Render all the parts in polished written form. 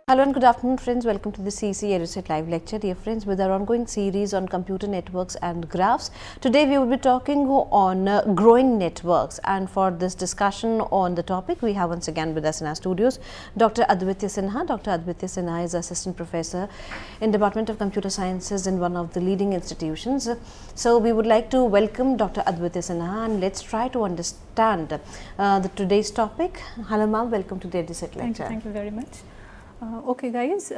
Hello and good afternoon friends, welcome to the CEC-UGC live lecture. Dear friends, with our ongoing series on computer networks and graphs, today we will be talking on growing networks, and for this discussion on the topic we have once again with us in our studios Dr. Advitya Sinha. Dr. Advitya Sinha is Assistant Professor in Department of Computer Sciences in one of the leading institutions. So we would like to welcome Dr. Advitya Sinha and let's try to understand today's topic. Hello ma'am, welcome to the EduSet lecture. Thank you very much. Okay guys,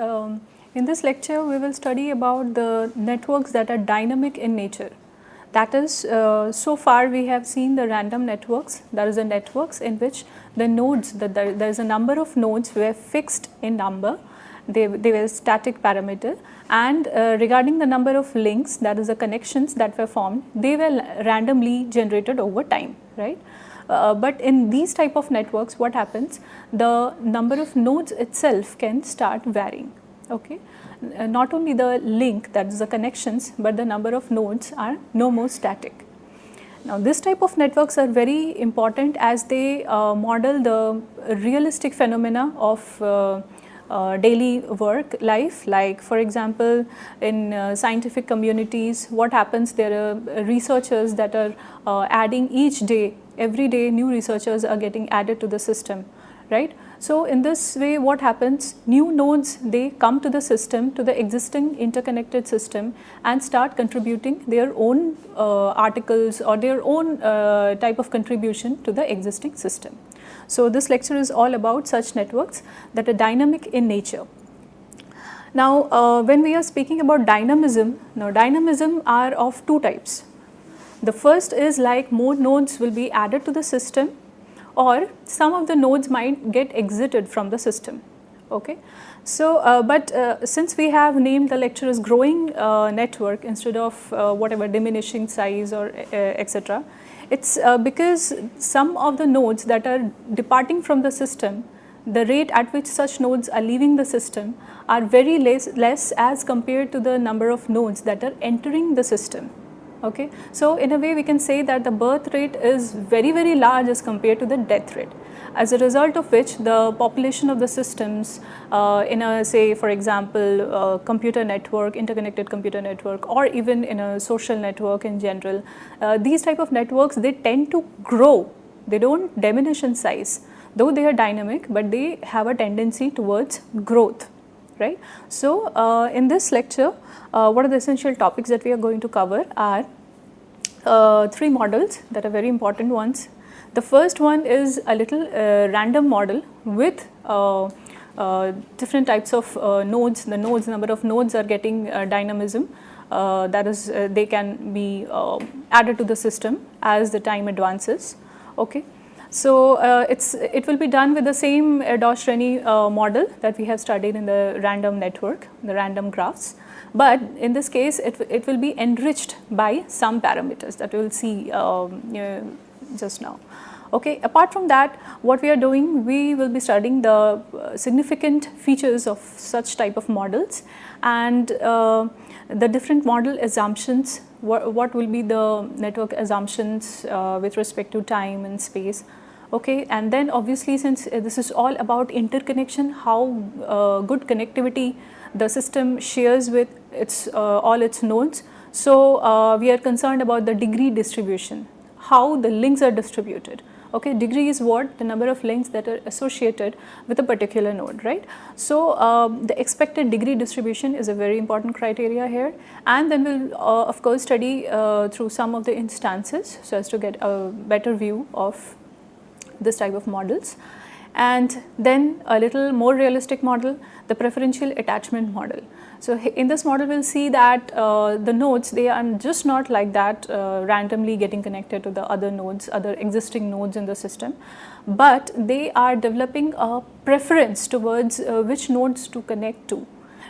in this lecture we will study about the networks that are dynamic in nature. That is, so far we have seen the random networks, that is the networks in which the nodes, there is a number of nodes were fixed in number, they were static parameter, and regarding the number of links, that is the connections that were formed, they were randomly generated over time, right? But in these type of networks, what happens, the number of nodes itself can start varying, okay. Not only the link, that is the connections, but the number of nodes are no more static. Now this type of networks are very important as they model the realistic phenomena of daily work life. Like for example, in scientific communities, what happens, there are researchers that are adding each day, every day new researchers are getting added to the system, right? So in this way what happens, new nodes, they come to the system, to the existing interconnected system, and start contributing their own articles or their own type of contribution to the existing system. So this lecture is all about such networks that are dynamic in nature. Now when we are speaking about dynamism, now dynamism are of two types. The first is like more nodes will be added to the system, or some of the nodes might get exited from the system, okay. So since we have named the lecture as growing network instead of whatever diminishing size or etc., it's because some of the nodes that are departing from the system, the rate at which such nodes are leaving the system are very less as compared to the number of nodes that are entering the system. Okay. So in a way we can say that the birth rate is very large as compared to the death rate, as a result of which the population of the systems in a, say for example, computer network, interconnected computer network, or even in a social network in general, these type of networks, they tend to grow, they don't diminish in size, though they are dynamic, but they have a tendency towards growth, right? So in this lecture, what are the essential topics that we are going to cover are three models that are very important ones. The first one is a little random model with different types of nodes. The nodes, number of nodes are getting dynamism, that is they can be added to the system as the time advances, okay. So it will be done with the same Dosh-Renyi model that we have studied in the random network, the random graphs. But in this case, it will be enriched by some parameters that we will see just now. Okay. Apart from that, what we are doing, we will be studying the significant features of such type of models and the different model assumptions, what will be the network assumptions with respect to time and space. Okay. And then obviously, since this is all about interconnection, how good connectivity the system shares with all its nodes. So we are concerned about the degree distribution, how the links are distributed. Okay, degree is what? The number of links that are associated with a particular node, right? So the expected degree distribution is a very important criteria here, and then we'll of course study through some of the instances so as to get a better view of this type of models. And then a little more realistic model, the preferential attachment model. So in this model we'll see that the nodes, they are just not like that randomly getting connected to the other nodes, other existing nodes in the system, but they are developing a preference towards which nodes to connect to,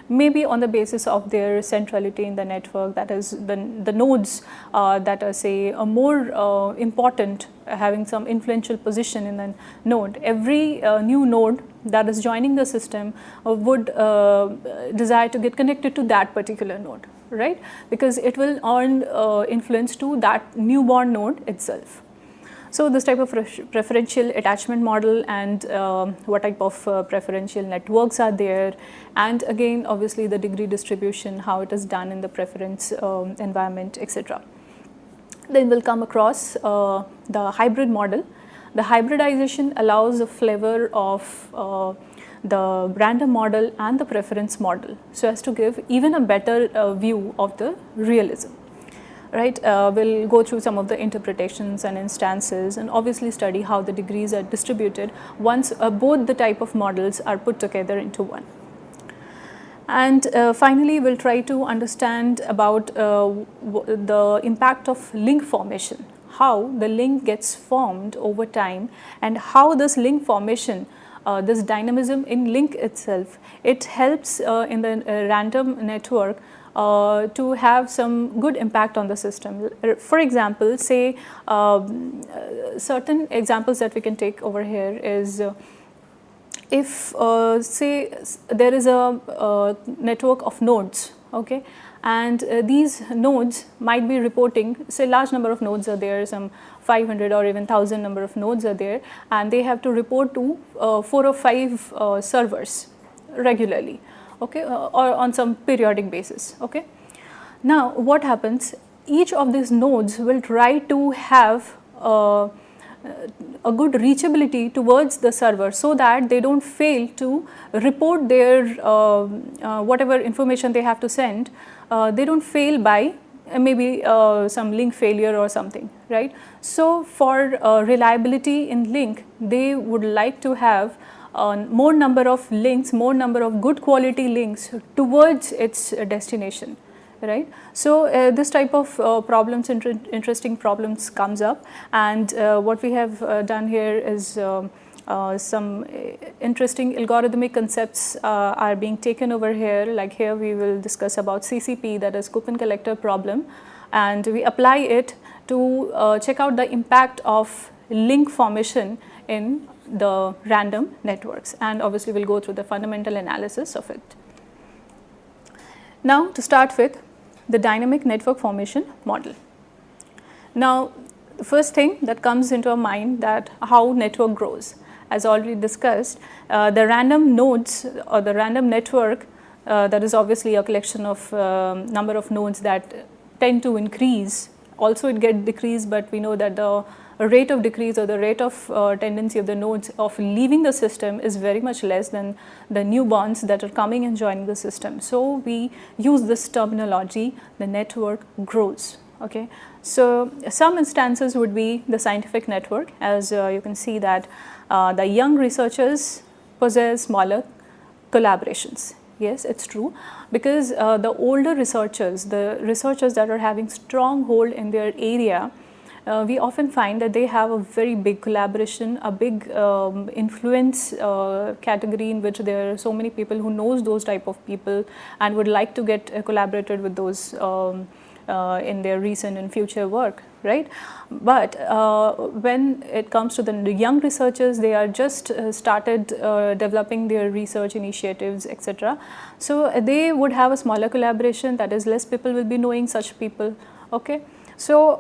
maybe on the basis of their centrality in the network, that is the nodes that are say a more important, having some influential position in the node. Every new node that is joining the system would desire to get connected to that particular node, right? Because it will earn influence to that newborn node itself. So this type of preferential attachment model and what type of preferential networks are there, and again obviously the degree distribution, how it is done in the preference environment, etc. Then we'll come across the hybrid model. The hybridization allows a flavor of the random model and the preference model, so as to give even a better view of the realism. Right, we'll go through some of the interpretations and instances, and obviously study how the degrees are distributed once both the type of models are put together into one. And finally, we'll try to understand about the impact of link formation, how the link gets formed over time, and how this link formation, this dynamism in link itself, it helps in the random network to have some good impact on the system. For example, say certain examples that we can take over here is if say there is a network of nodes, okay, and these nodes might be reporting, say large number of nodes are there, some 500 or even 1000 number of nodes are there, and they have to report to 4 or 5 servers regularly, okay, or on some periodic basis, okay. Now what happens, each of these nodes will try to have a good reachability towards the server, so that they don't fail to report their whatever information they have to send, they don't fail by maybe some link failure or something, right. So for reliability in link, they would like to have more number of links, more number of good quality links towards its destination, right. So this type of problems, interesting problems comes up, and what we have done here is some interesting algorithmic concepts are being taken over here. Like here we will discuss about CCP, that is coupon collector problem, and we apply it to check out the impact of link formation in the random networks, and obviously we'll go through the fundamental analysis of it. Now to start with, the dynamic network formation model. Now the first thing that comes into our mind, that how network grows. As already discussed, the random nodes or the random network, that is obviously a collection of number of nodes that tend to increase. Also it gets decreased, but we know that the rate of decrease or the rate of tendency of the nodes of leaving the system is very much less than the newborns that are coming and joining the system. So we use this terminology, the network grows, okay. So some instances would be the scientific network, as you can see that the young researchers possess smaller collaborations. Yes, it's true, because the older researchers, the researchers that are having strong hold in their area, we often find that they have a very big collaboration, a big influence category in which there are so many people who knows those type of people and would like to get collaborated with those in their recent and future work, right. But when it comes to the young researchers, they are just started developing their research initiatives, etc. So they would have a smaller collaboration, that is less people will be knowing such people, okay. So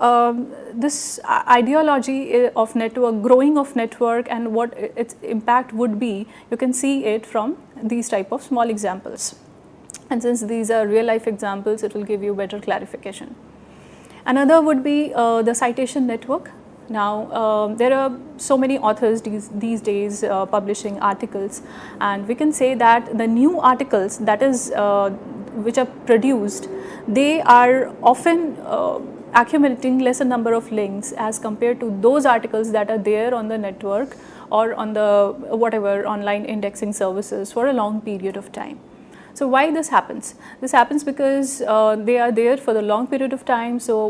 this ideology of network, growing of network, and what its impact would be, you can see it from these type of small examples. And since these are real life examples, it will give you better clarification. Another would be the citation network. Now there are so many authors these days publishing articles, and we can say that the new articles that is which are produced, they are often accumulating lesser number of links as compared to those articles that are there on the network or on the whatever online indexing services for a long period of time. So why this happens? This happens because they are there for the long period of time. So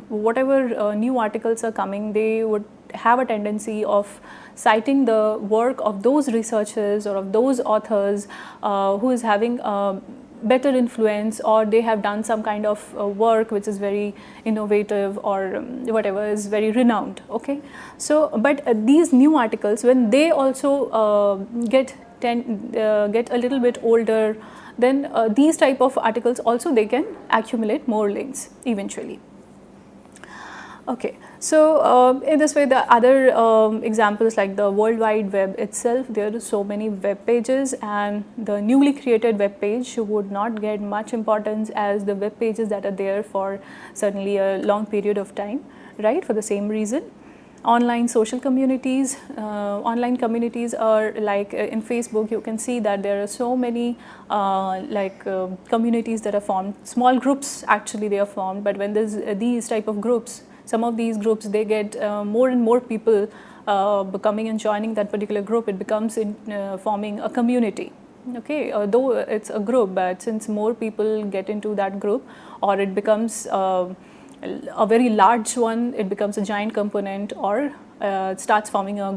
whatever new articles are coming, they would have a tendency of citing the work of those researchers or of those authors who is having better influence, or they have done some kind of work which is very innovative or whatever is very renowned, okay. So but these new articles, when they also get a little bit older, then these type of articles also they can accumulate more links eventually. Okay, so in this way, the other examples like the World Wide Web itself, there are so many web pages, and the newly created web page would not get much importance as the web pages that are there for certainly a long period of time, right? For the same reason. Online social communities, online communities are like in Facebook, you can see that there are so many communities that are formed, small groups actually they are formed, but when there's these type of groups, some of these groups they get more and more people coming and joining that particular group, it becomes forming a community. Okay, though it's a group, but since more people get into that group, or it becomes a very large one, it becomes a giant component, or starts forming a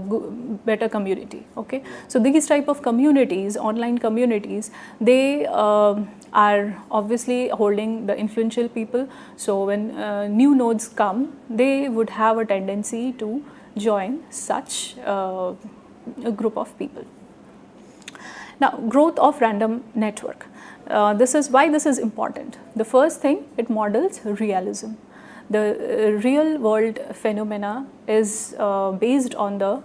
better community. Okay, so these type of communities, online communities, they are obviously holding the influential people. So when new nodes come, they would have a tendency to join such a group of people. Now, growth of random network. This is why this is important. The first thing, it models realism. The real world phenomena is based on the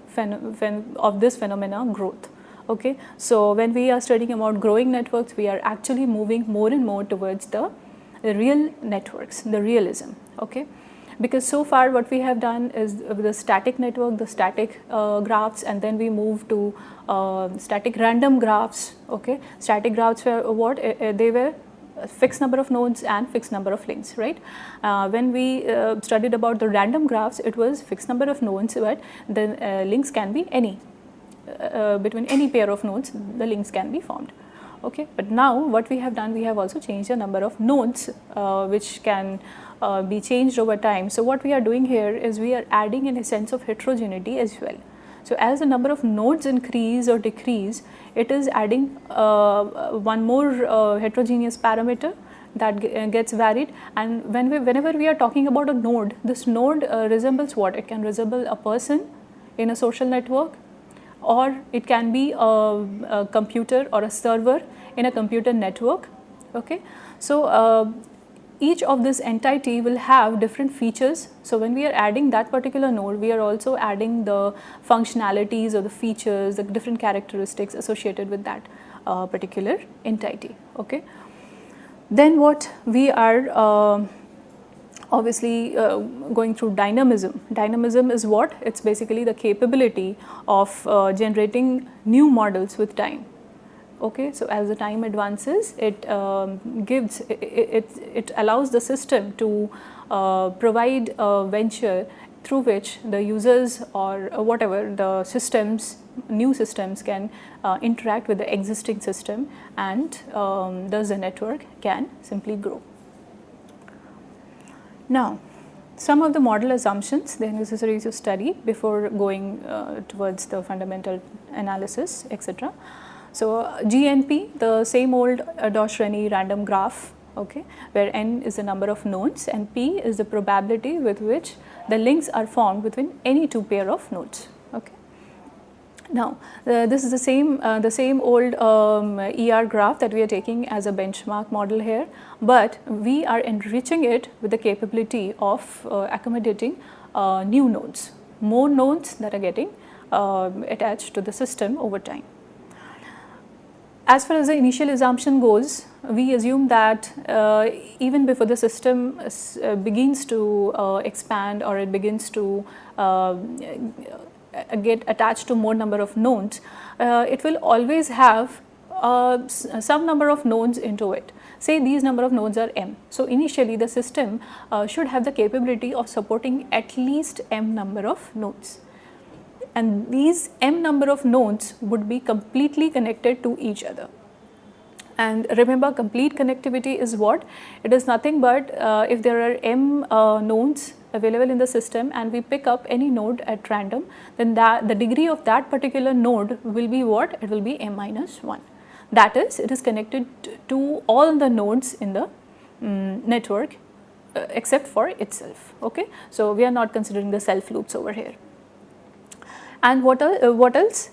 of this phenomena growth. Okay, so when we are studying about growing networks, we are actually moving more and more towards the real networks, the realism. Okay, because so far what we have done is the static network, the static graphs, and then we move to static random graphs. Okay, static graphs were what they were fixed number of nodes and fixed number of links, right? When we studied about the random graphs, it was fixed number of nodes, but the links can be any. Between any pair of nodes, the links can be formed. Okay, but now what we have done, we have also changed the number of nodes, which can be changed over time. So what we are doing here is we are adding in a sense of heterogeneity as well. So as the number of nodes increase or decrease, it is adding one more heterogeneous parameter that gets varied. And whenever we are talking about a node, this node resembles what? It can resemble a person in a social network, or it can be a computer or a server in a computer network. Okay, so each of this entity will have different features. So when we are adding that particular node, we are also adding the functionalities or the features, the different characteristics associated with that particular entity. Okay, then what we are obviously going through dynamism. Dynamism is what? It's basically the capability of generating new models with time. Okay, so as the time advances, it it allows the system to provide a venture through which the users or whatever the systems, new systems can interact with the existing system, and thus the network can simply grow. Now, some of the model assumptions they are necessary to study before going towards the fundamental analysis, etc. So GNP, the same old Dosh-Renyi random graph, okay, where n is the number of nodes and p is the probability with which the links are formed between any two pair of nodes. Okay. Now, this is the same old ER graph that we are taking as a benchmark model here, but we are enriching it with the capability of accommodating new nodes, more nodes that are getting attached to the system over time. As far as the initial assumption goes, we assume that even before the system begins to expand, or it begins to get attached to more number of nodes, it will always have some number of nodes into it. Say these number of nodes are m. So initially the system should have the capability of supporting at least m number of nodes. And these m number of nodes would be completely connected to each other. And remember, complete connectivity is what? It is nothing but if there are m nodes available in the system and we pick up any node at random, then the degree of that particular node will be what? It will be m minus 1. That is, it is connected to all the nodes in the network except for itself. Okay? So we are not considering the self loops over here. And what else?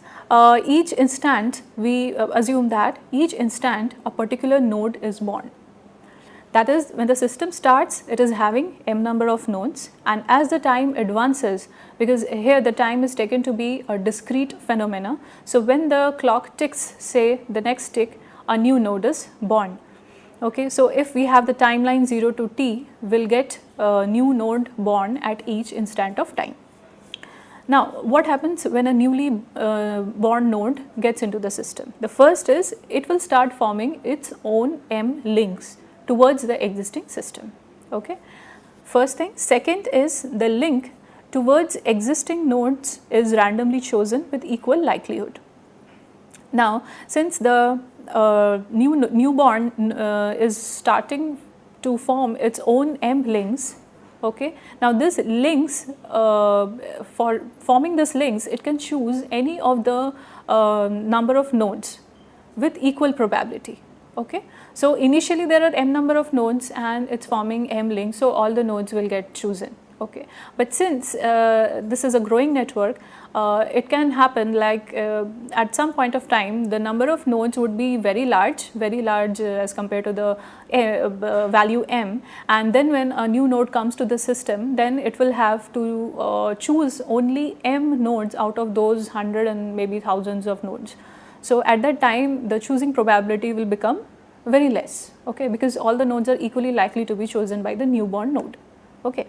Each instant, we assume that each instant a particular node is born. That is, when the system starts, it is having m number of nodes, and as the time advances, because here the time is taken to be a discrete phenomena, so when the clock ticks, say the next tick, a new node is born. Okay, so if we have the timeline 0 to t, we'll get a new node born at each instant of time. Now, what happens when a newly born node gets into the system? The first is, it will start forming its own m links towards the existing system. Okay, first thing. Second is, the link towards existing nodes is randomly chosen with equal likelihood. Now, since the newborn is starting to form its own m links, okay, now this links, for forming this links, it can choose any of the number of nodes with equal probability. Okay, so initially there are m number of nodes and it's forming m links, so all the nodes will get chosen. Okay, but since this is a growing network, it can happen like at some point of time the number of nodes would be very large as compared to the value m, and then when a new node comes to the system, then it will have to choose only m nodes out of those 100 and maybe thousands of nodes. So at that time the choosing probability will become very less, okay, because all the nodes are equally likely to be chosen by the newborn node. Okay.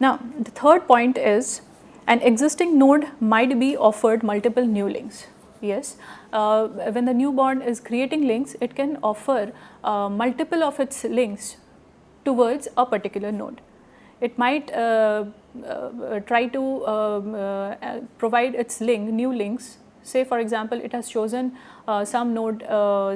Now, the third point is, an existing node might be offered multiple new links. Yes, when the newborn is creating links, it can offer multiple of its links towards a particular node. It might try to provide its new links. Say for example, it has chosen some node,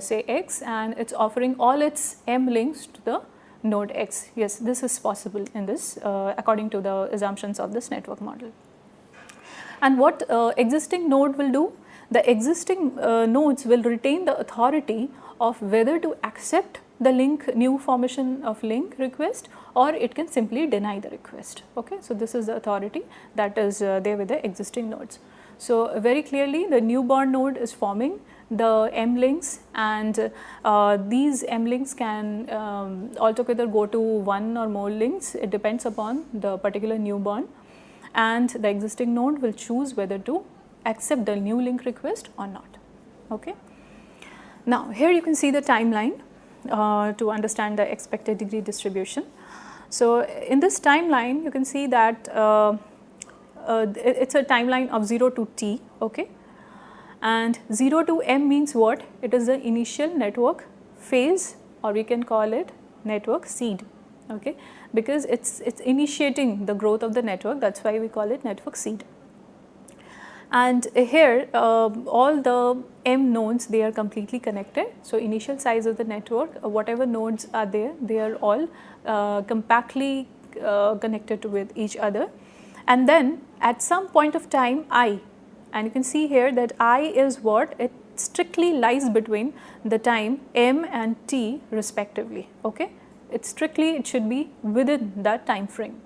say x, and it's offering all its m links to the node x. Yes, this is possible in this according to the assumptions of this network model. And what existing node will do? The existing nodes will retain the authority of whether to accept the new formation of link request, or it can simply deny the request. Okay, so this is the authority that is there with the existing nodes. So very clearly the newborn node is forming the m links, and these m links can altogether go to one or more links. It depends upon the particular newborn, and the existing node will choose whether to accept the new link request or not. Okay. Now here you can see the timeline to understand the expected degree distribution. So in this timeline you can see that it's a timeline of 0 to t. Okay. And 0 to m means what? It is the initial network phase, or we can call it network seed. Okay, because it's initiating the growth of the network, that's why we call it network seed. And here all the m nodes, they are completely connected. So initial size of the network, whatever nodes are there, they are all compactly connected with each other. And then at some point of time I, and you can see here that I is what? It strictly lies between the time m and t respectively. Okay, it should be within that time frame.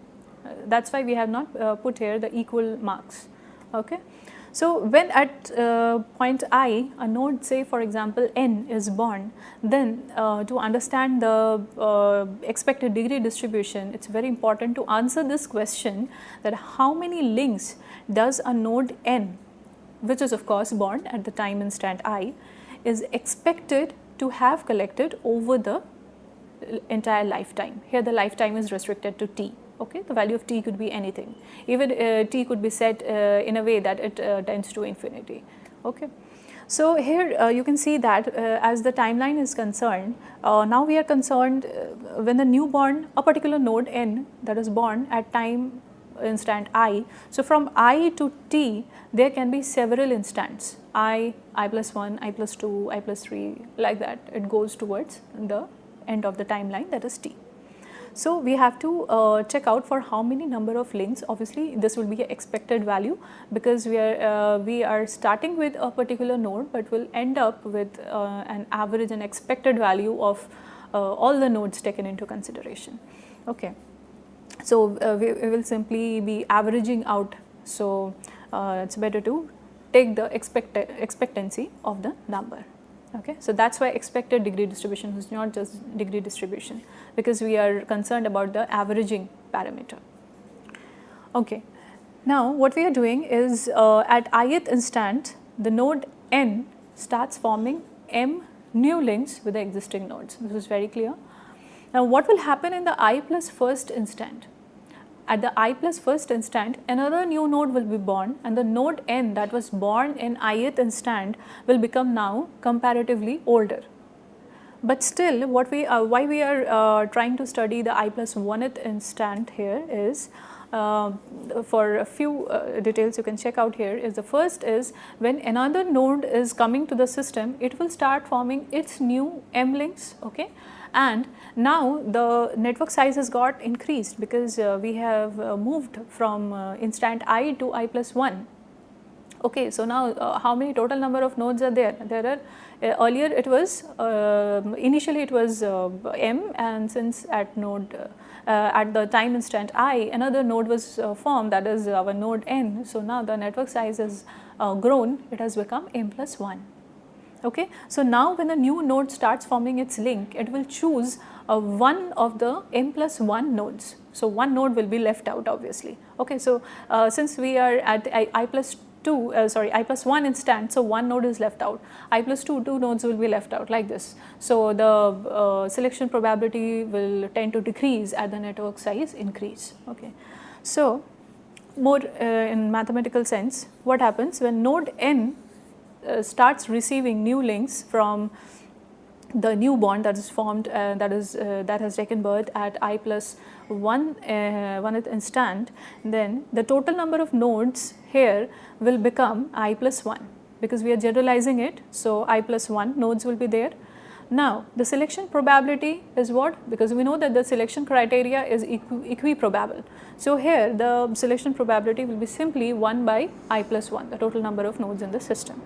That's why we have not put here the equal marks. Okay, so when at point I, a node, say for example n, is born, then to understand the expected degree distribution, it's very important to answer this question, that how many links does a node n, which is of course born at the time instant I, is expected to have collected over the entire lifetime. Here the lifetime is restricted to t. Okay, the value of t could be anything, even t could be set in a way that it tends to infinity. Okay, so here you can see that as the timeline is concerned, now we are concerned when the newborn, a particular node n that is born at time instant I. So from I to t there can be several instants, I plus 1, I plus 2, I plus 3, like that it goes towards the end of the timeline, that is t. So we have to check out for how many number of links. Obviously this will be an expected value, because we are starting with a particular node, but will end up with an average and expected value of all the nodes taken into consideration. Okay. So we will simply be averaging out. So it's better to take the expectancy of the number. Okay, so that's why expected degree distribution is not just degree distribution, because we are concerned about the averaging parameter. Okay, now what we are doing is at ith instant, the node n starts forming m new links with the existing nodes. This is very clear. Now what will happen in the I plus first instant? At the I plus first instant, another new node will be born, and the node n that was born in ith instant will become now comparatively older. But still, what we why we are trying to study the I plus 1th instant here is for a few details you can check out here. Is the first is when another node is coming to the system, it will start forming its new m links. Okay. And now the network size has got increased because we have moved from instant I to I plus 1. Okay, so now how many total number of nodes are there? There are earlier it was initially it was m, and since at node at the time instant I, another node was formed, that is our node n. So now the network size has grown, it has become m plus 1. Okay, so now when a new node starts forming its link, it will choose one of the m plus 1 nodes. So one node will be left out, obviously. Okay, so since we are at I plus 1 instant, so one node is left out. I plus 2 nodes will be left out, like this. So the selection probability will tend to decrease as the network size increase. Okay, so more in mathematical sense, what happens when node n starts receiving new links from the new bond that is formed, that has taken birth at I plus 1th instant, then the total number of nodes here will become I plus 1, because we are generalizing it. So I plus 1 nodes will be there. Now the selection probability is what? Because we know that the selection criteria is equiprobable. So here the selection probability will be simply 1 by I plus 1, the total number of nodes in the system.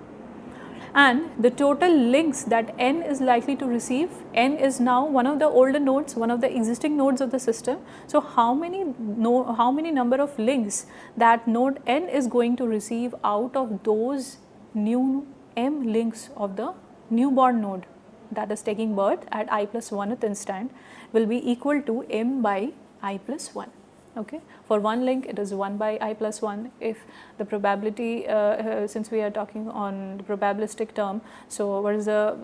And the total links that n is likely to receive, n is now one of the older nodes, one of the existing nodes of the system. So how many number of links that node n is going to receive out of those new m links of the newborn node that is taking birth at I plus 1th instant will be equal to m by I plus 1. Okay. For one link it is 1 by I plus 1. If the probability, since we are talking on the probabilistic term, so what is the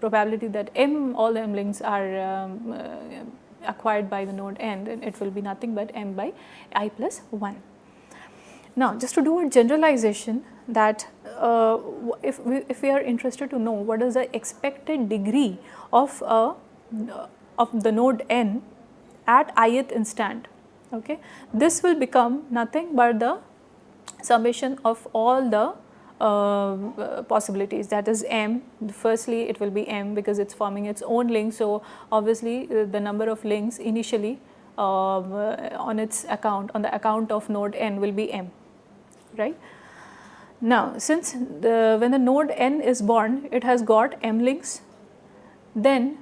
probability that all m links are acquired by the node n, then it will be nothing but m by I plus 1. Now just to do a generalization, that if we are interested to know what is the expected degree of the node n at ith instant, okay, this will become nothing but the summation of all the possibilities, that is m. Firstly it will be m because it is forming its own link, so obviously the number of links initially on the account of node n will be m, right. Now since when the node n is born, it has got m links, then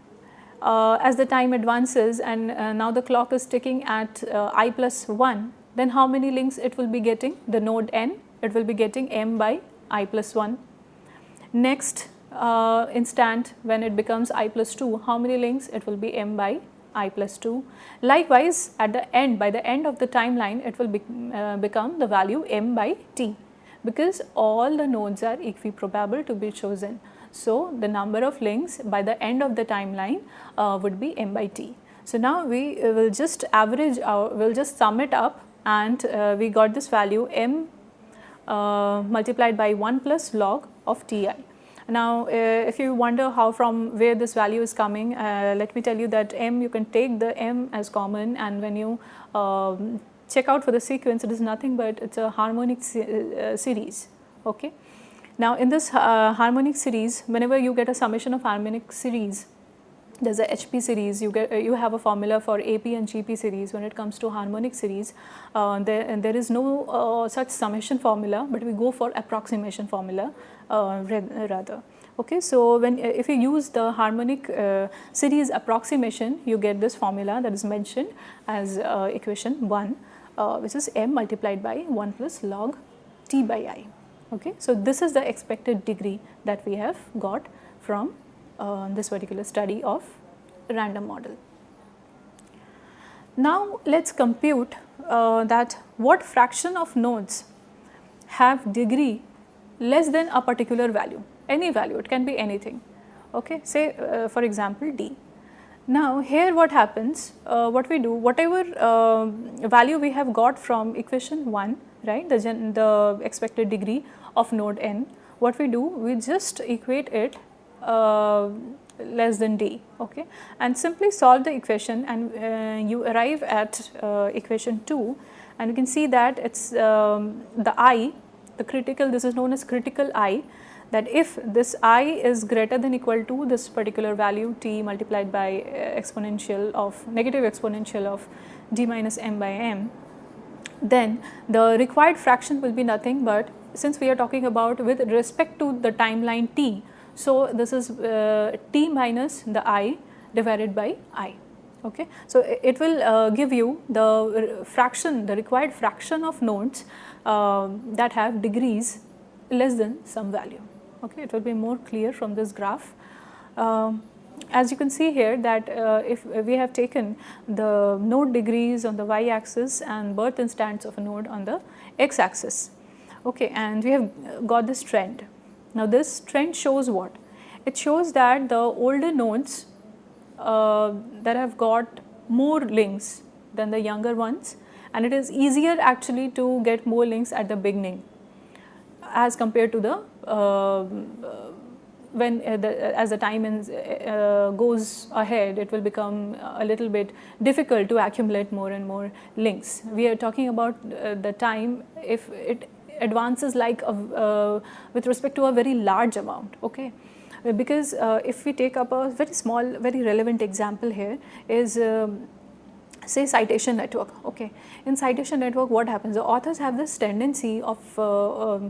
as the time advances and now the clock is ticking at I plus 1, then how many links it will be getting? The node n, it will be getting m by I plus 1. Next instant when it becomes I plus 2, how many links? It will be m by I plus 2. Likewise at the end, by the end of the timeline, it will become the value m by t, because all the nodes are equiprobable to be chosen. So the number of links by the end of the timeline would be m by t. So now we will just we'll just sum it up, and we got this value m multiplied by 1 plus log of ti. Now if you wonder how from where this value is coming, let me tell you that m, you can take the m as common, and when you check out for the sequence, it is nothing but it's a harmonic series. Okay. Now in this harmonic series, whenever you get a summation of harmonic series, there's a HP series, you have a formula for AP and GP series. When it comes to harmonic series, there is no such summation formula, but we go for approximation formula rather. Okay, so if you use the harmonic series approximation, you get this formula that is mentioned as equation 1, which is m multiplied by 1 plus log t by I. Okay, so this is the expected degree that we have got from this particular study of random model. Now let's compute that what fraction of nodes have degree less than a particular value, any value, it can be anything, okay, say for example D. Now here what happens, what we do, whatever value we have got from equation 1, right, the expected degree of node n, what we do, we just equate it less than D, okay, and simply solve the equation, and you arrive at equation 2, and you can see that it's the I, the critical, this is known as critical I, that if this I is greater than equal to this particular value t multiplied by exponential of negative exponential of d minus m by m, then the required fraction will be nothing but, since we are talking about with respect to the timeline t, so this is t minus the I divided by I, okay. So it will give you the fraction, the required fraction of nodes that have degrees less than some value, okay. It will be more clear from this graph. As you can see here that if we have taken the node degrees on the y axis and birth instants of a node on the x axis, okay, and we have got this trend. Now this trend shows what? It shows that the older nodes that have got more links than the younger ones, and it is easier actually to get more links at the beginning as compared to the when as the time goes ahead, it will become a little bit difficult to accumulate more and more links. We are talking about the time if it advances like with respect to a very large amount, okay. Because if we take up a very small, very relevant example here is say citation network, okay. In citation network what happens, the authors have this tendency of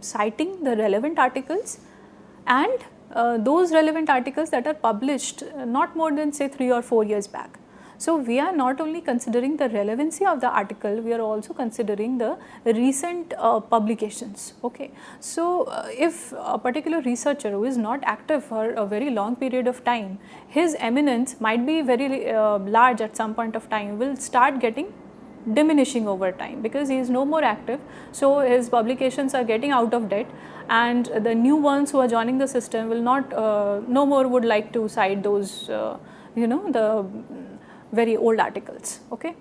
citing the relevant articles and those relevant articles that are published not more than say 3 or 4 years back. So we are not only considering the relevancy of the article, we are also considering the recent publications, okay. So if a particular researcher who is not active for a very long period of time, his eminence might be very large at some point of time, will start getting diminishing over time because he is no more active. So his publications are getting out of date, and the new ones who are joining the system will not no more would like to cite those you know, the very old articles, okay.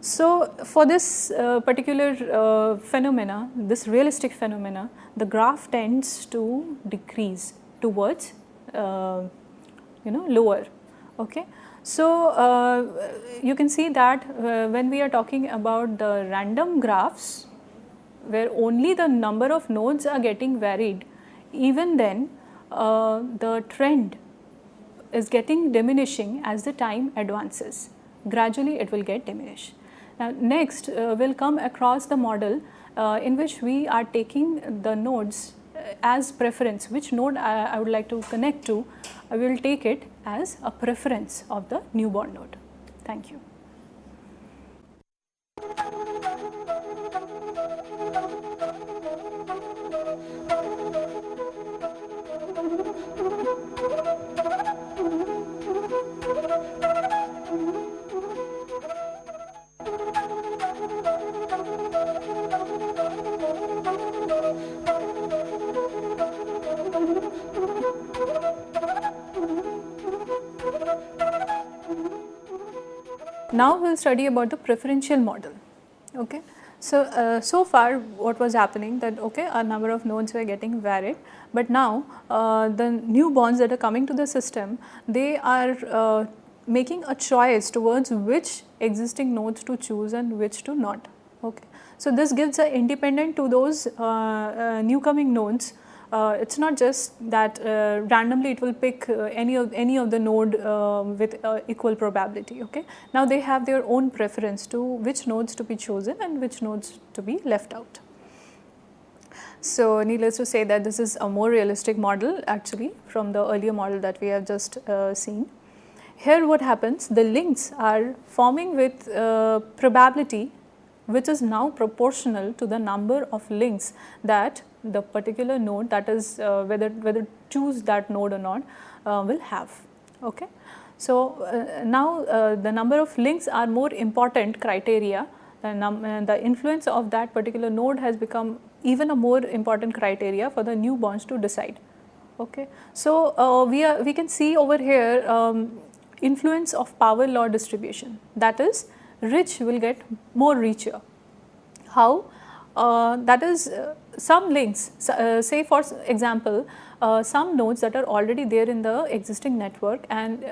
So for this particular phenomena, this realistic phenomena, the graph tends to decrease towards you know, lower, okay. So you can see that when we are talking about the random graphs where only the number of nodes are getting varied, even then the trend is getting diminishing as the time advances. Gradually it will get diminished. Now next we'll come across the model in which we are taking the nodes as preference. Which node I would like to connect to, I will take it as a preference of the newborn node. Thank you. Now we will study about the preferential model, okay. So, so far what was happening that, okay, a number of nodes were getting varied, but now the newborns that are coming to the system, they are making a choice towards which existing nodes to choose and which to not, okay. So this gives an independent to those new coming nodes. It's not just that randomly it will pick any of the node with equal probability, okay. Now they have their own preference to which nodes to be chosen and which nodes to be left out. So needless to say that this is a more realistic model actually from the earlier model that we have just seen. Here what happens, the links are forming with probability which is now proportional to the number of links that the particular node, that is whether choose that node or not, will have. Okay. So now the number of links are more important criteria. The influence of that particular node has become even a more important criteria for the newborns to decide. Okay. So we can see over here influence of power law distribution, that is rich will get more richer. How? That is some links, say for example some nodes that are already there in the existing network and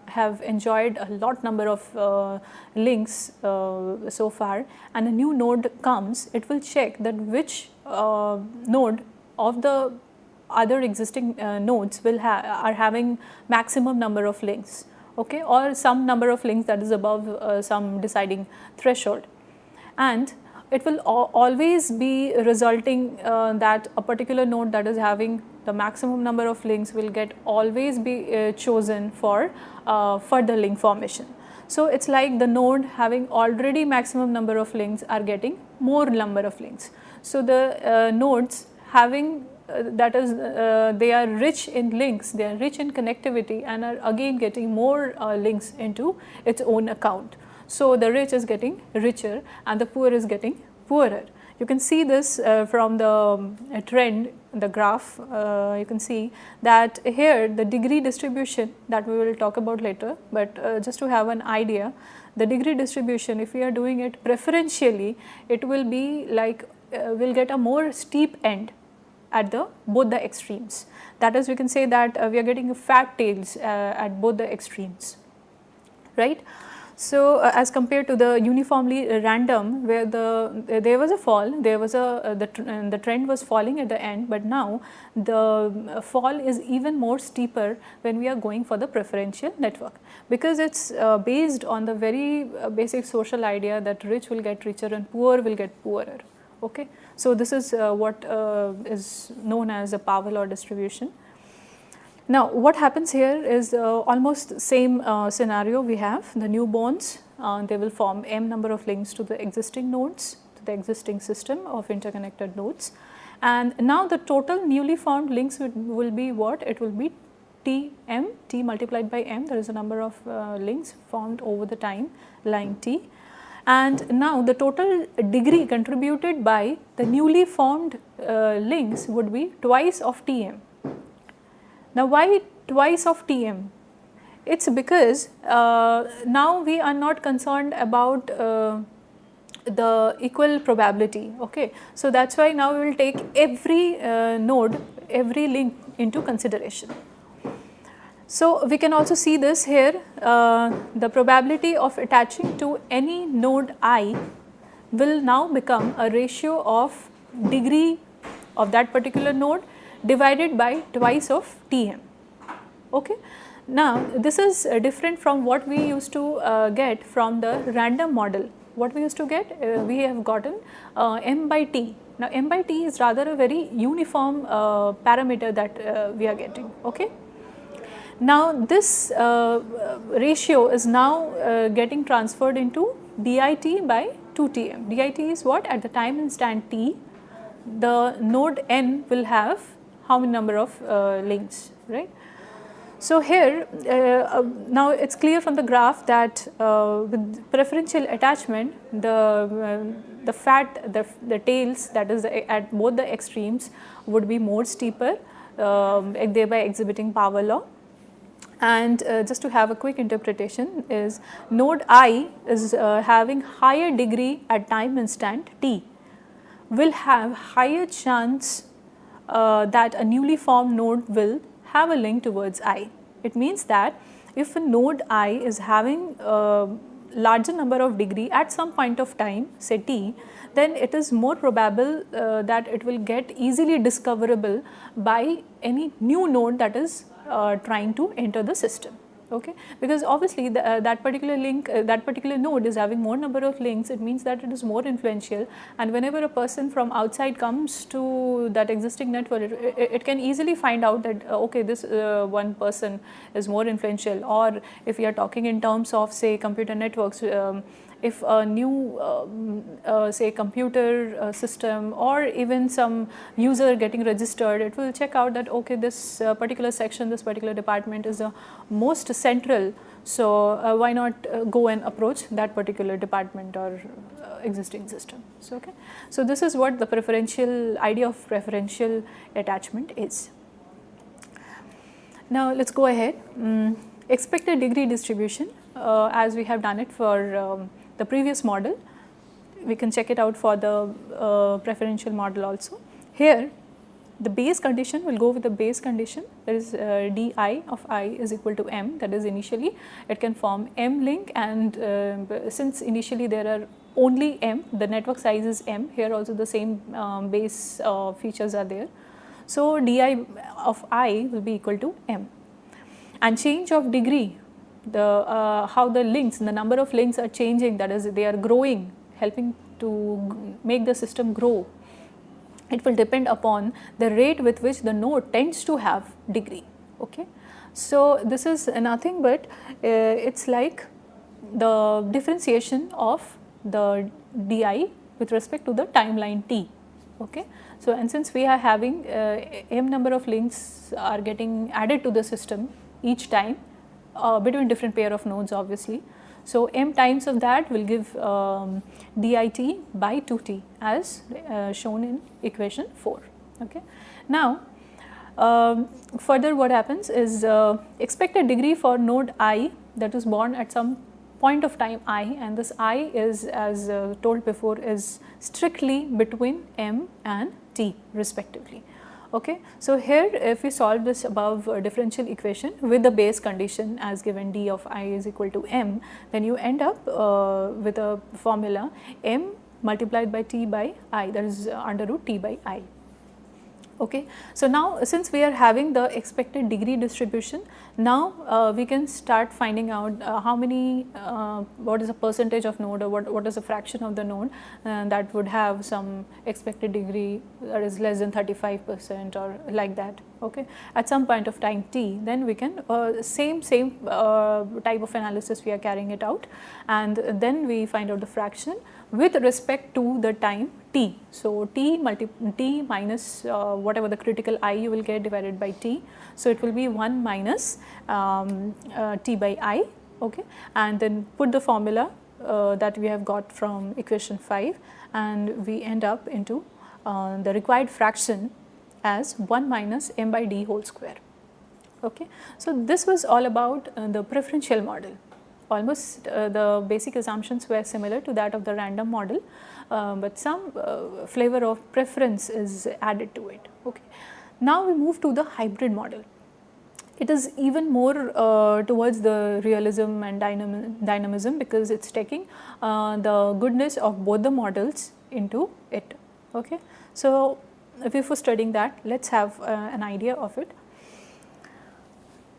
have enjoyed a lot number of links so far, and a new node comes, it will check that which node of the other existing nodes are having maximum number of links, okay, or some number of links that is above some deciding threshold, and it will always be resulting that a particular node that is having the maximum number of links will get always be chosen for further link formation. So it's like the node having already maximum number of links are getting more number of links. So the nodes having that is they are rich in links, they are rich in connectivity and are again getting more links into its own account. So the rich is getting richer and the poor is getting poorer. You can see this from the trend, the graph. You can see that here the degree distribution that we will talk about later, but just to have an idea, the degree distribution, if we are doing it preferentially, it will be like will get a more steep end at both the extremes. That is, we can say that we are getting fat tails at both the extremes, right? So as compared to the uniformly random, where there was a fall, there was the trend was falling at the end, but now the fall is even more steeper when we are going for the preferential network, because it's based on the very basic social idea that rich will get richer and poor will get poorer. Okay, so this is what is known as a power law distribution. Now, what happens here is almost same scenario we have. The newborns, they will form m number of links to the existing nodes, to the existing system of interconnected nodes. And now the total newly formed links will be what? It will be Tm, T multiplied by m, there is a number of links formed over the time lying T. And now the total degree contributed by the newly formed links would be twice of Tm. Now, why twice of Tm? It's because now we are not concerned about the equal probability. Okay, so that's why now we will take every node, every link into consideration. So we can also see this here, the probability of attaching to any node I will now become a ratio of degree of that particular node divided by twice of Tm. Okay. Now, this is different from what we used to get from the random model. What we used to get, we have gotten m by t. Now, m by t is rather a very uniform parameter that we are getting. Okay. Now, this ratio is now getting transferred into dit by 2Tm. Dit is what? At the time instant t, the node n will have how many number of links, right? So here now it's clear from the graph that with preferential attachment, the fat, the tails, that is at both the extremes, would be more steeper, thereby exhibiting power law. And just to have a quick interpretation is node I is having higher degree at time instant t, will have higher chance that a newly formed node will have a link towards I. It means that if a node I is having a larger number of degree at some point of time, say t, then it is more probable that it will get easily discoverable by any new node that is trying to enter the system. Okay, because obviously that particular link, that particular node is having more number of links, it means that it is more influential, and whenever a person from outside comes to that existing network, it can easily find out that okay, this one person is more influential. Or if we are talking in terms of say computer networks, if a new say computer system or even some user getting registered, it will check out that okay, this particular section, this particular department is the most central, so why not go and approach that particular department or existing system. So, okay. So, this is what the preferential idea of preferential attachment is. Now, let us go ahead. Expected degree distribution, as we have done it for the previous model, we can check it out for the preferential model also. Here the base condition will go with the base condition, that is di of I is equal to m, that is initially it can form m link, and since initially there are only m, the network size is m, here also the same base features are there. So, di of I will be equal to m, and change of degree, the how the links, the number of links are changing, that is they are growing, helping to make the system grow. It will depend upon the rate with which the node tends to have degree. Okay. So, this is nothing but it is like the differentiation of the di with respect to the timeline t. Okay. So, and since we are having m number of links are getting added to the system each time between different pair of nodes obviously. So, m times of that will give dit by 2t as shown in equation 4. Okay. Now, further what happens is expected degree for node I that is born at some point of time I, and this I is, as told before, is strictly between m and t respectively. Okay. So, here if we solve this above differential equation with the base condition as given d of I is equal to m, then you end up with a formula m multiplied by t by I, that is under root t by I. Okay. So, now since we are having the expected degree distribution, now we can start finding out how many, what is the percentage of node, or what is the fraction of the node that would have some expected degree that is less than 35% or like that. Okay. At some point of time t, then we can same type of analysis we are carrying it out, and then we find out the fraction with respect to the time t. So, t minus whatever the critical I you will get divided by t. So, it will be 1 minus t by I, okay, and then put the formula that we have got from equation 5, and we end up into the required fraction as 1 minus m by d whole square. Okay. So, this was all about the preferential model. Almost the basic assumptions were similar to that of the random model, but some flavor of preference is added to it. Okay. Now, we move to the hybrid model. It is even more towards the realism and dynamism, because it is taking the goodness of both the models into it. Okay. So, before studying that, let us have an idea of it.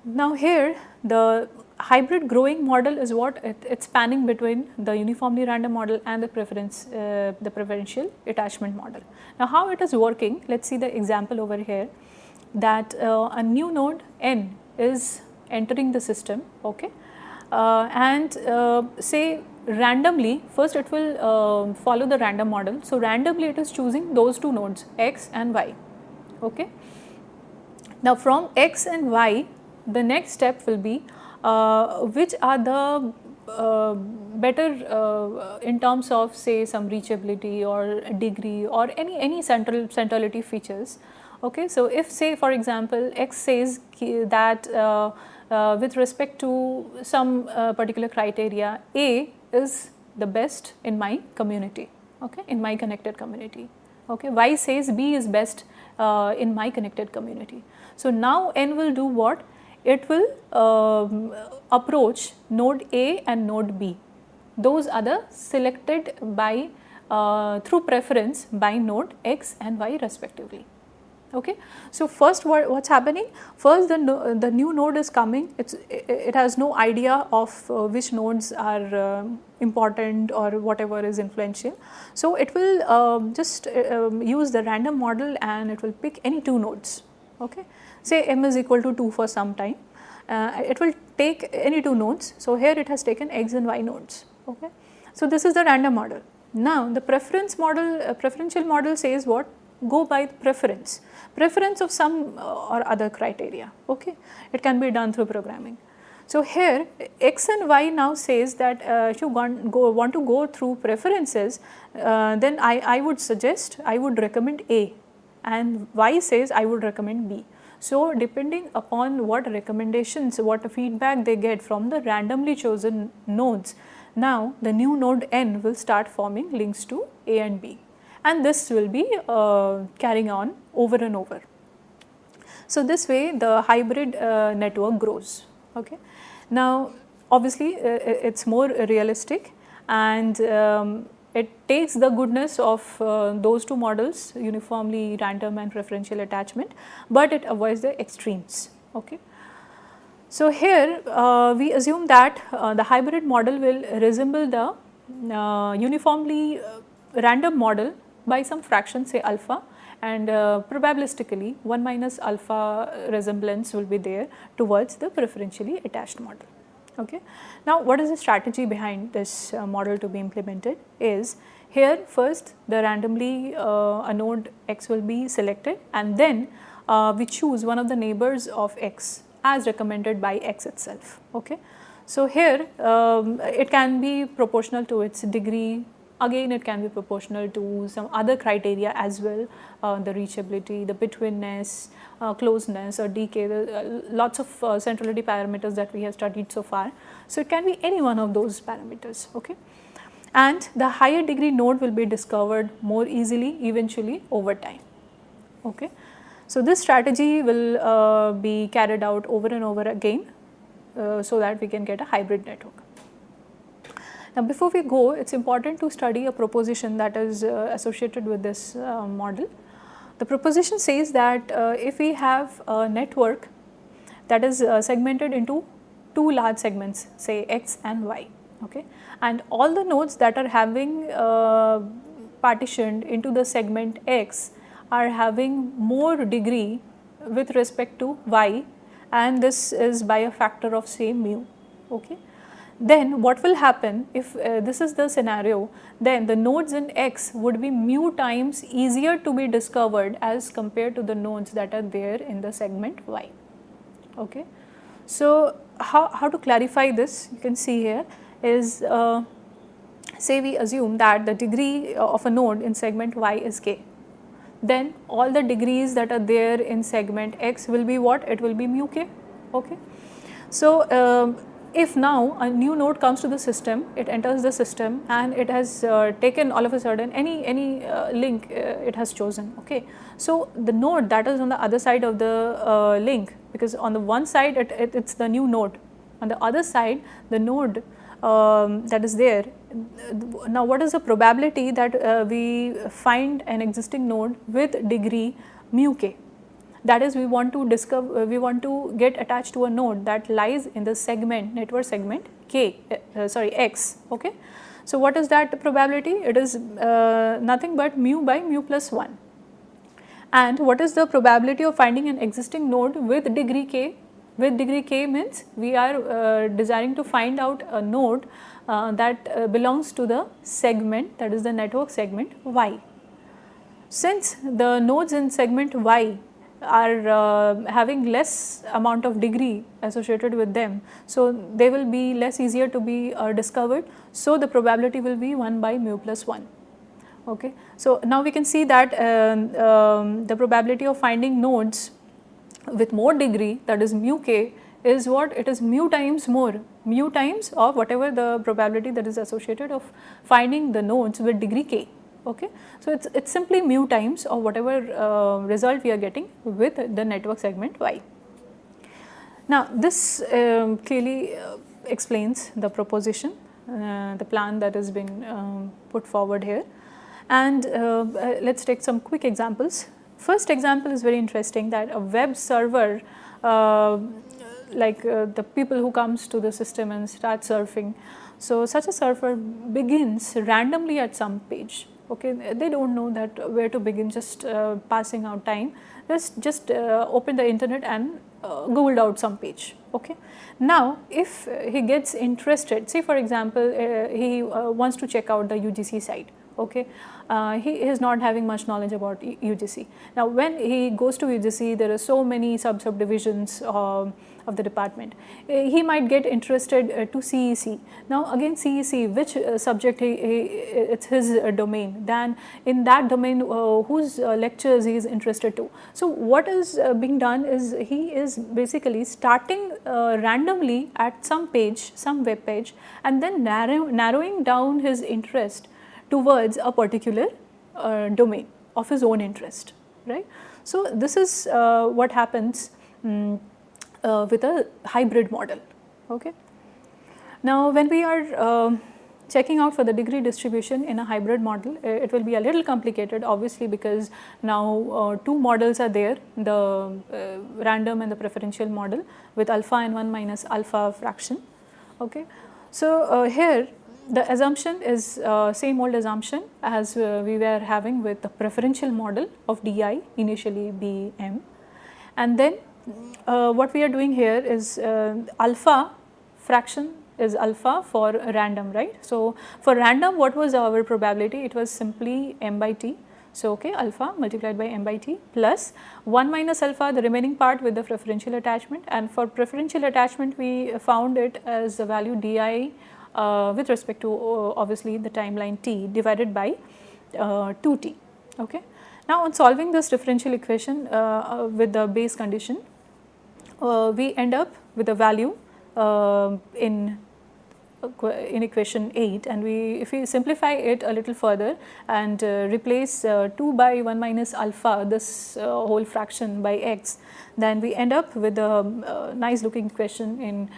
Now, here the hybrid growing model is what it's spanning between the uniformly random model and the preferential attachment model. Now, how it is working? Let us see the example over here, that a new node n is entering the system, okay, and say randomly, first it will follow the random model. So, randomly it is choosing those two nodes x and y. Okay. Now, from x and y, the next step will be which are the better in terms of say some reachability or degree or any centrality features. Okay. So, if say for example x says that with respect to some particular criteria, A is the best in my community, okay, in my connected community. Okay. Y says B is best in my connected community. So, now n will do what? It will approach node A and node B. Those are the selected by through preference by node X and Y respectively. Okay. So, first what's happening? First the new node is coming, it has no idea of which nodes are important or whatever is influential. So, it will just use the random model and it will pick any two nodes. Okay. Say m is equal to 2 for some time, it will take any two nodes. So, here it has taken x and y nodes. Okay. So this is the random model. Now the preferential model says what? Go by preference of some or other criteria. Okay, it can be done through programming. So here x and y now says that if you want to go through preferences, then I would recommend A, and y says I would recommend B. So depending upon what recommendations, what feedback they get from the randomly chosen nodes, now the new node n will start forming links to A and B, and this will be carrying on over and over. So this way the hybrid network grows. Okay. Now obviously it's more realistic, and it takes the goodness of those two models, uniformly random and preferential attachment, but it avoids the extremes. Okay. So here we assume that the hybrid model will resemble the uniformly random model by some fraction, say alpha, and probabilistically 1 minus alpha resemblance will be there towards the preferentially attached model. Okay. Now what is the strategy behind this model to be implemented is, here first the randomly a node x will be selected, and then we choose one of the neighbors of x as recommended by x itself. Okay. So here it can be proportional to its degree. Again, it can be proportional to some other criteria as well, the reachability, the betweenness, closeness or decay, lots of centrality parameters that we have studied so far. So it can be any one of those parameters. Okay. And the higher degree node will be discovered more easily eventually over time. Okay. So this strategy will be carried out over and over again so that we can get a hybrid network. Now before we go, it is important to study a proposition that is associated with this model. The proposition says that if we have a network that is segmented into two large segments, say x and y, okay, and all the nodes that are having partitioned into the segment x are having more degree with respect to y, and this is by a factor of say mu. Okay. Then what will happen if this is the scenario, then the nodes in x would be mu times easier to be discovered as compared to the nodes that are there in the segment y. Okay. So how to clarify this, you can see here is say we assume that the degree of a node in segment y is k, then all the degrees that are there in segment x will be what? It will be mu k. Okay. So if now a new node comes to the system, it enters the system and it has taken all of a sudden any link it has chosen. Okay. So the node that is on the other side of the link, because on the one side it's the new node, on the other side the node that is there. Now what is the probability that we find an existing node with degree mu k? That is, we want to get attached to a node that lies in the segment, network segment x. Okay. So what is that probability? It is nothing but mu by mu plus 1. And what is the probability of finding an existing node with degree k? With degree k means we are desiring to find out a node that belongs to the segment, that is the network segment y. Since the nodes in segment y are having less amount of degree associated with them, so they will be less easier to be discovered. So the probability will be 1 by mu plus 1. Okay. So now we can see that the probability of finding nodes with more degree, that is mu k, is what? It is mu times more, mu times of whatever the probability that is associated of finding the nodes with degree k. Okay. So it's simply mu times of whatever result we are getting with the network segment y. Now this clearly explains the proposition, the plan that has been put forward here, and let's take some quick examples. First example is very interesting, that a web server, like the people who comes to the system and start surfing, so such a server begins randomly at some page. Okay, they don't know that where to begin, just passing out time, just open the internet and googled out some page. Okay. Now, if he gets interested, say for example, he wants to check out the UGC site. Okay. He is not having much knowledge about UGC. Now, when he goes to UGC, there are so many subdivisions of the department. He might get interested to CEC. Now, again CEC, which subject it's his domain. Then in that domain, whose lectures he is interested to. So, what is being done is he is basically starting randomly at some page, some web page, and then narrowing down his interest towards a particular domain of his own interest, right. So, this is what happens with a hybrid model. Okay. Now, when we are checking out for the degree distribution in a hybrid model, it will be a little complicated obviously, because now two models are there, the random and the preferential model with alpha and 1 minus alpha fraction. Okay. So, here the assumption is same old assumption as we were having with the preferential model of DI, initially BM, and then what we are doing here is alpha fraction is alpha for random, right. So, for random, what was our probability? It was simply m by t. So, okay, alpha multiplied by m by t plus 1 minus alpha, the remaining part with the preferential attachment, and for preferential attachment we found it as the value di with respect to obviously the timeline t divided by 2t. Okay. Now, on solving this differential equation with the base condition, we end up with a value in equation 8, and if we simplify it a little further and replace 2 by 1 minus alpha, this whole fraction, by x, then we end up with a nice looking equation in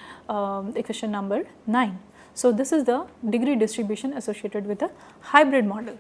equation number 9. So, this is the degree distribution associated with the hybrid model.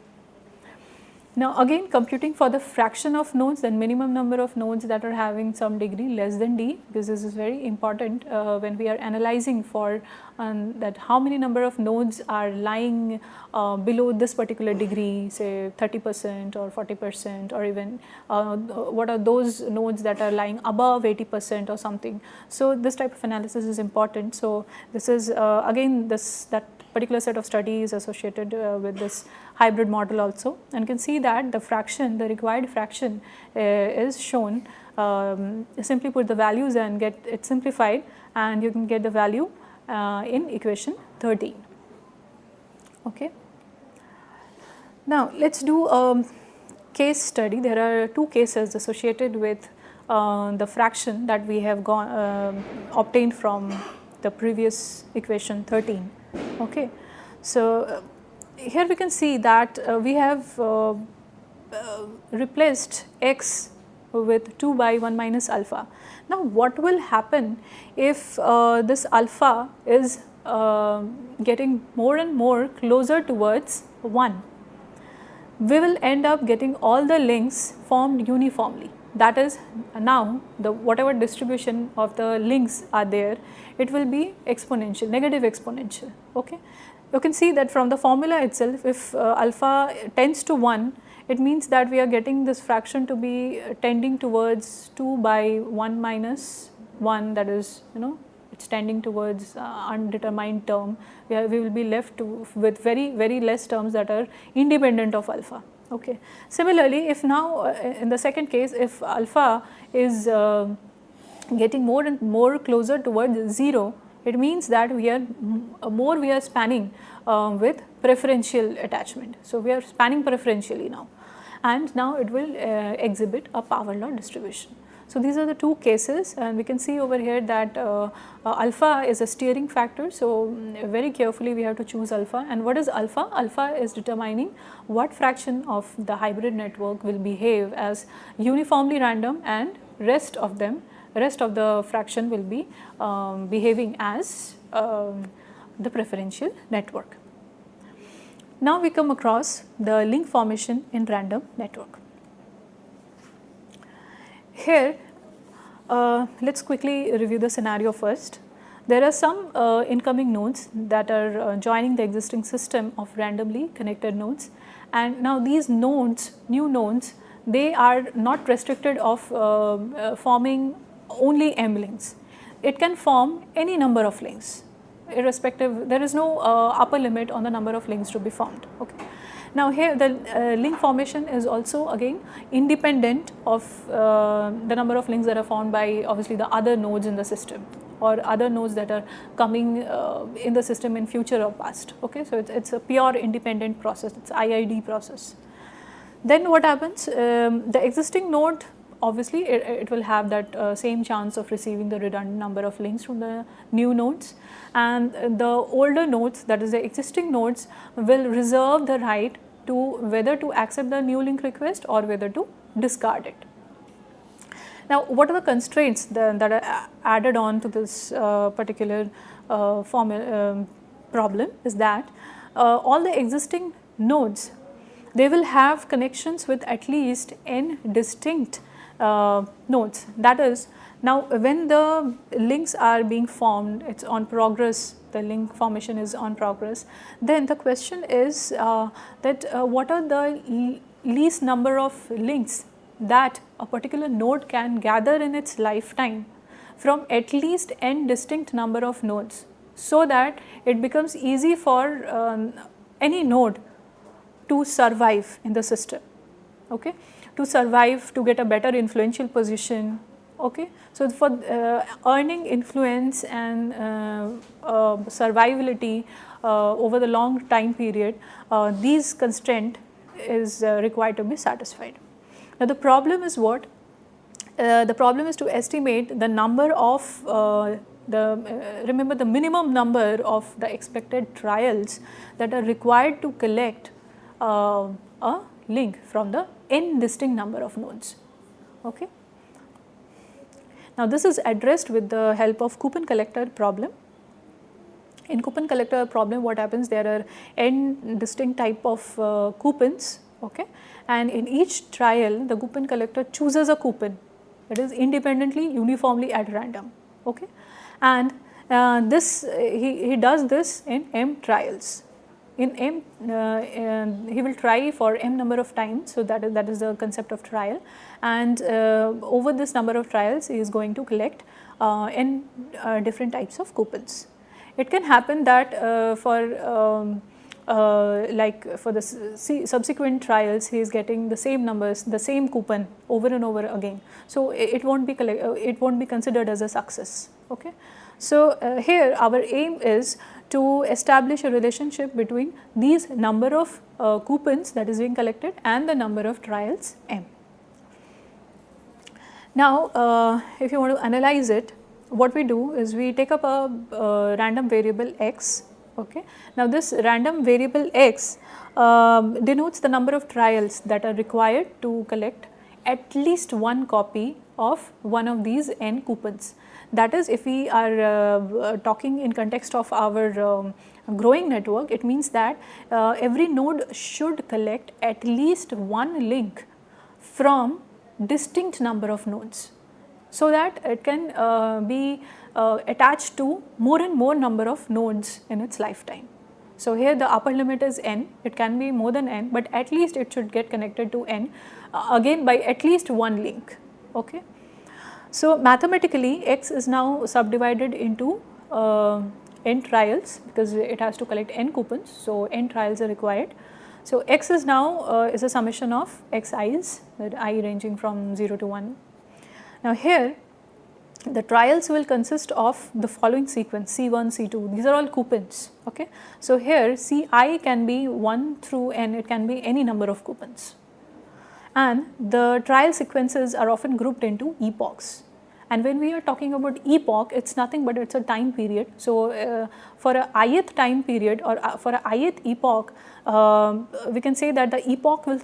Now, again computing for the fraction of nodes, then minimum number of nodes that are having some degree less than d, because this is very important when we are analyzing for that how many number of nodes are lying below this particular degree, say 30% or 40%, or even what are those nodes that are lying above 80% or something. So, this type of analysis is important. So, this is again that particular set of studies associated with this hybrid model also, and you can see that the fraction, the required fraction is shown. Simply put the values and get it simplified, and you can get the value in equation 13. Okay. Now, let us do a case study. There are two cases associated with the fraction that we have obtained from the previous equation 13. Okay. So, here we can see that we have replaced x with 2 by 1 minus alpha. Now, what will happen if this alpha is getting more and more closer towards 1? We will end up getting all the links formed uniformly. That is, now the whatever distribution of the links are there, it will be exponential, negative exponential. Okay. You can see that from the formula itself, if alpha tends to 1, it means that we are getting this fraction to be tending towards 2 by 1 minus 1, that is, it's tending towards undetermined term. We will be left with very less terms that are independent of alpha. Okay. Similarly, if now in the second case, if alpha is getting more and more closer towards 0, it means that we are spanning with preferential attachment. So, we are spanning preferentially now, and now it will exhibit a power law distribution. So, these are the two cases, and we can see over here that alpha is a steering factor. So, very carefully we have to choose alpha. And what is alpha? Alpha is determining what fraction of the hybrid network will behave as uniformly random, and rest of the fraction will be behaving as the preferential network. Now, we come across the link formation in random network. Here, let us quickly review the scenario first. There are some incoming nodes that are joining the existing system of randomly connected nodes, and now these nodes, new nodes, they are not restricted of forming only M links. It can form any number of links, irrespective, there is no upper limit on the number of links to be formed. Okay. Now here the link formation is also again independent of the number of links that are formed by obviously the other nodes in the system or other nodes that are coming in the system in future or past. Okay. So it's a pure independent process, it's IID process. Then what happens, the existing node obviously it will have that same chance of receiving the redundant number of links from the new nodes, and the older nodes, that is the existing nodes, will reserve the right to whether to accept the new link request or whether to discard it. Now what are the constraints that are added on to this particular problem is that all the existing nodes, they will have connections with at least n distinct nodes. That is, now when the links are being formed, it's on progress, the link formation is on progress, then the question is that what are the least number of links that a particular node can gather in its lifetime from at least n distinct number of nodes, so that it becomes easy for any node to survive in the system, okay, to survive, to get a better influential position. Okay. So for earning influence and survivability over the long time period, these constraint is required to be satisfied. Now the problem is what? The problem is to estimate the number of remember the minimum number of the expected trials that are required to collect a link from the n distinct number of nodes. Okay. Now this is addressed with the help of coupon collector problem. In coupon collector problem, what happens, there are n distinct type of coupons, okay, and in each trial the coupon collector chooses a coupon, that is independently, uniformly at random, okay, and this he does this in m trials. In m he will try for m number of times, so that is the concept of trial, and over this number of trials he is going to collect n different types of coupons. It can happen that like for the subsequent trials he is getting the same numbers, the same coupon over and over again, so it won't be considered as a success. Okay. So here our aim is to establish a relationship between these number of coupons that is being collected and the number of trials m. Now if you want to analyze it, what we do is we take up a random variable x. Okay. Now this random variable x denotes the number of trials that are required to collect at least one copy of one of these n coupons. That is, if we are talking in context of our growing network, it means that every node should collect at least one link from distinct number of nodes, so that it can be attached to more and more number of nodes in its lifetime. So here the upper limit is n, it can be more than n, but at least it should get connected to n again by at least one link. Okay. So mathematically x is now subdivided into n trials, because it has to collect n coupons, so n trials are required. So x is now is a summation of xi's, that I ranging from 0 to 1. Now here the trials will consist of the following sequence, C1, C2, these are all coupons. Okay. So here Ci can be 1 through n, it can be any number of coupons, and the trial sequences are often grouped into epochs. And when we are talking about epoch, it's nothing but it's a time period. So for a ith time period or for a ith epoch, we can say that the epoch will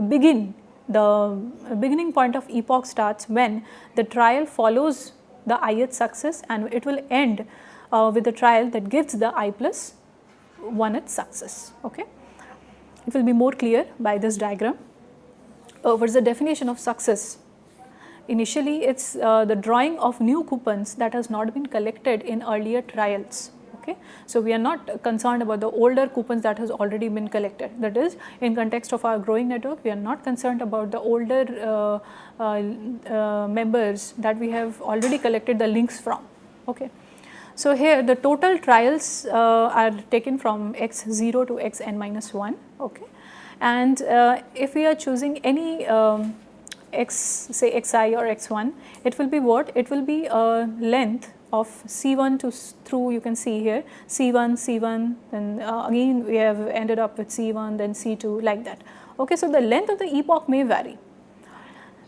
begin, the beginning point of epoch starts when the trial follows the ith success, and it will end with the trial that gives the I plus 1th success. Okay. It will be more clear by this diagram. What is the definition of success? Initially, it's the drawing of new coupons that has not been collected in earlier trials. Okay. Okay, so we are not concerned about the older coupons that has already been collected. That is, in context of our growing network, we are not concerned about the older members that we have already collected the links from. Okay. So here the total trials are taken from x0 to xn minus 1. Okay. And if we are choosing any x, say xi or x1, it will be what? It will be a length of C1 to through, you can see here, C1, C1, then again we have ended up with C1, then C2, like that. Okay, so the length of the epoch may vary.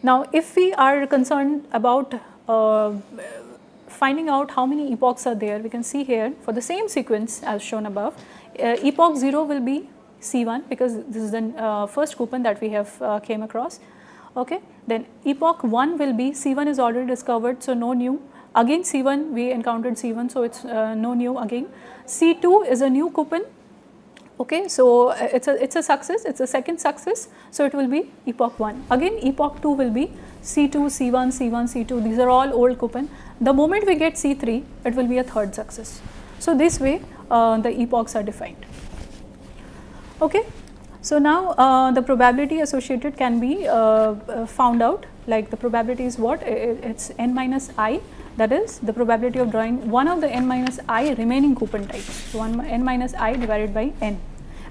Now, if we are concerned about finding out how many epochs are there, we can see here for the same sequence as shown above, epoch 0 will be C1 because this is the first coupon that we have came across. Okay, then epoch 1 will be C1 is already discovered, so no new. Again C1, we encountered C1, so it's no new again. C2 is a new coupon. Okay, so it's a success, it's a second success, so it will be epoch 1. Again epoch 2 will be C2, C1, C1, C2, these are all old coupon. The moment we get C3, it will be a third success. So this way the epochs are defined. Okay, so now the probability associated can be found out, like the probability is what? It's n minus I, that is the probability of drawing one of the n minus I remaining coupon types, so n minus I divided by n.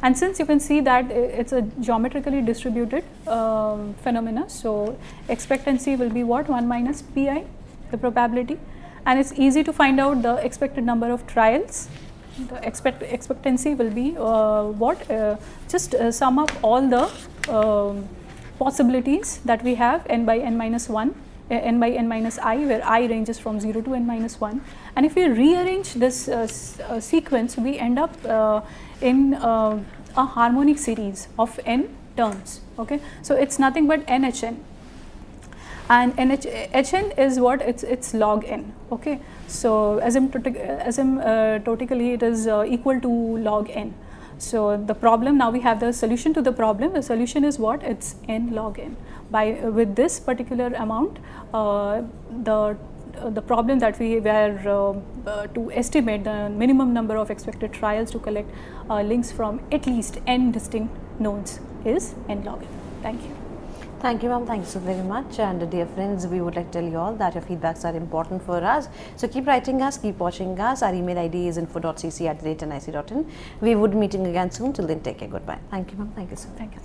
And since you can see that it's a geometrically distributed phenomena, so expectancy will be what? 1 minus pi, the probability, and it's easy to find out the expected number of trials. The expectancy will be what? Just sum up all the possibilities that we have, n by n minus 1, n by n minus I, where I ranges from 0 to n minus 1. And if we rearrange this sequence, we end up in a harmonic series of n terms. Okay, so it's nothing but nhn, and hn is what? It's log n. Okay, so asymptotically it is equal to log n. So the problem, now we have the solution to the problem. The solution is what? It's n log n. With this particular amount, the problem that we were to estimate the minimum number of expected trials to collect links from at least n distinct nodes is n log n. Thank you. Thank you, ma'am. Thank you so very much. And dear friends, we would like to tell you all that your feedbacks are important for us. So keep writing us, keep watching us. Our email ID is info.cc@nic.in. We would be meeting again soon. Till then, take care. Goodbye. Thank you, ma'am. Thank you so much. Thank you.